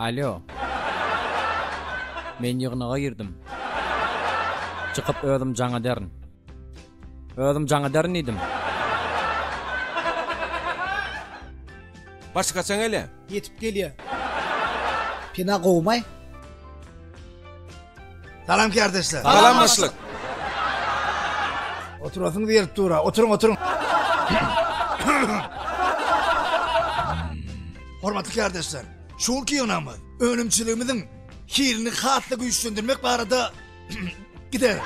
Alo. Men ýygnaga girdim. Çıkıp özüm jaňa derin. Özüm jaňa derin idim. Başka çaň ele. Yetip gelýär. Pina gowmay. Salam kardeşler. Salam başlyk. Oturasın berip dura. Oturun. Hormatly kardeşler. Şol ki ýonamy. Önümçiligimizin hilini hatly güýçlendirmek barada gider.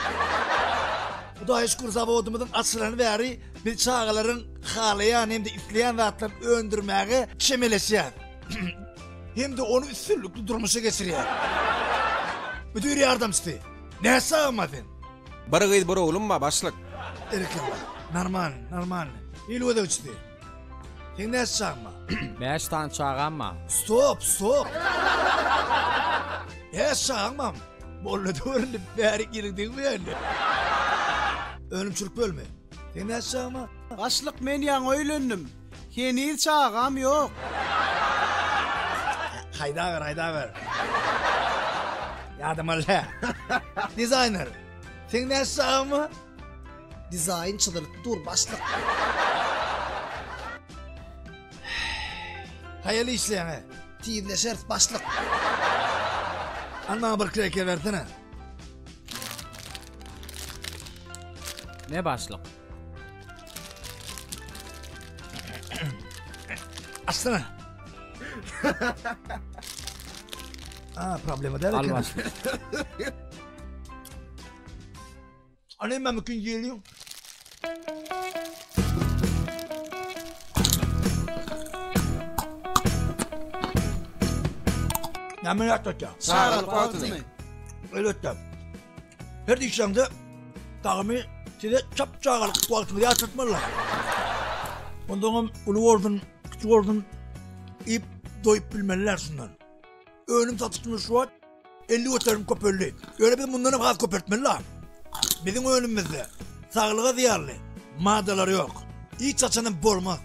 Hudaýa şükür zawodumyzyň açylyny bäri biz çağalaryň halaýan hem de isleýän zatlar öndürmäge şemelesýär. Hem de onu üstünlükli durmuşa geçirýär. Müdür yardımçysy. Näse amadyn? Bara gyýdy bara oğlum ba başlyk. Erkin. Normal. İlwede uçdy. Sen näse çağma? 5 tane çağamma. Stop. Çağmam. Bolla döwründe bäri girdik beýle. Önümçülük bölme. Sen näse çağma? Başlyk men ýaňy öýlendim. Henir çağam ýok. Hayda ver. Yadım Allah. Designer. Sen näse çağma? Dizaynçylyk dur başlyk. Hayaly işleýän. Tiýle şert başlyk. Anma bir kreker versene. Ne başlyk? Açsana. Problema değil. Al başlyk. Annem mümkün geliyor. Namen atacağım. Sağ ol Fatmy. Elbette. Her dişlemde dağımı size çapçağalık kualtımı atırtmalılar. Ondan ulu ordun, küçük ordun ip doyup bilmeliler şundan. Önüm satışını şu an 50 otarım köpörlü. Öyle bizim bundan gaz köpörtmeliler. Bizim önümüzde sağlığa ziyarlı maddeler yok. İç açanın bolmaz.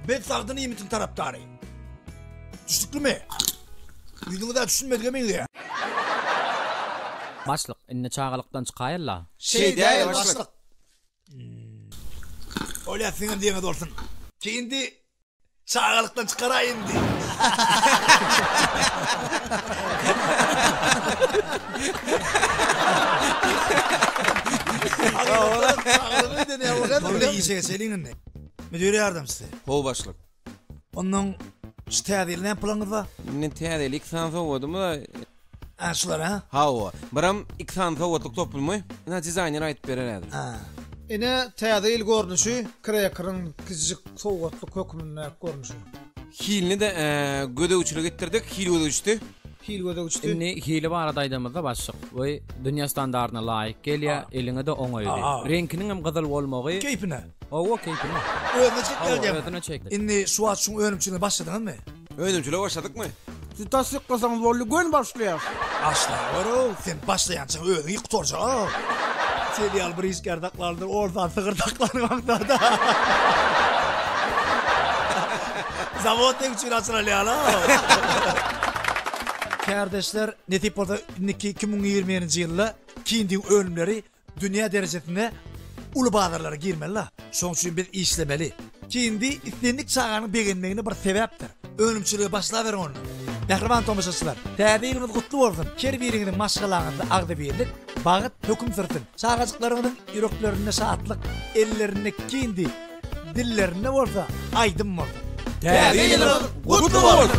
Ben sağdığın iyi misin taraftarı? Düştüklü mü? Yüzünü de düşünmedik miydi ya? Başlyk, inne çağalıktan çıkaýarla. Şey diýär başlyk. Öyle senin diýene dolsun. Kendi çağalıktan çıkarayım di. Onu iyi şey söyleyeyim mi? Müdür yardımcısı. Ho başlyk. Onun şu tədilinen planı var. Men täzelik san sowudymy? Şular ha? Hawa. Biram 2 san sowudlyk topulmy? Ina dizayner aýdyp bererädim. Ene täze il görnüşi, krekerň kiçik sowgatlyk hökmüne görnüşi. Hilini de gödөгçülük etdirdik. Hil gödөгçdi. Hilwede uçdy. Inni hili baradaýdymyzda başlyk. We dünýä standardyna laýyk gelýär, eliňe de oňaýdy. Renkiniň hem gyzyl bolmagy. Keyfine. Owa keyfine. Öğüne çek Ödüne çekdi. İndi şu atşun önümçüne başladın mı? Öýdümçüle başladykmy? Siz tasdik kılsanız bolly gün başlaýar. Asla oru sen başlayança öğünü yıktorca. Serial bir iskerdaklardır orada sığırdaklarını aktarda. Zavod temsil açıralı ala. Kardeşler Netipol'da 2020 yılda kindi ölümleri dünya derecesinde ulu bağlarlara girmeli. Son için bir işlemeli. Kindi istenlik çağının beğenmeyini bir sebeptir. Ölümçülüğü başlayıverin onu. Mehriban tomaşaçılar, təbilimiz kutlu olsun. Her birinin maşgalağında ağda birlik, bağıt hüküm sırtın. Çağacıklarının yüreklerine saatlik, ellerine kindi, dillerine olsa aydın olsun. Täze ýylyň gutly bolsun.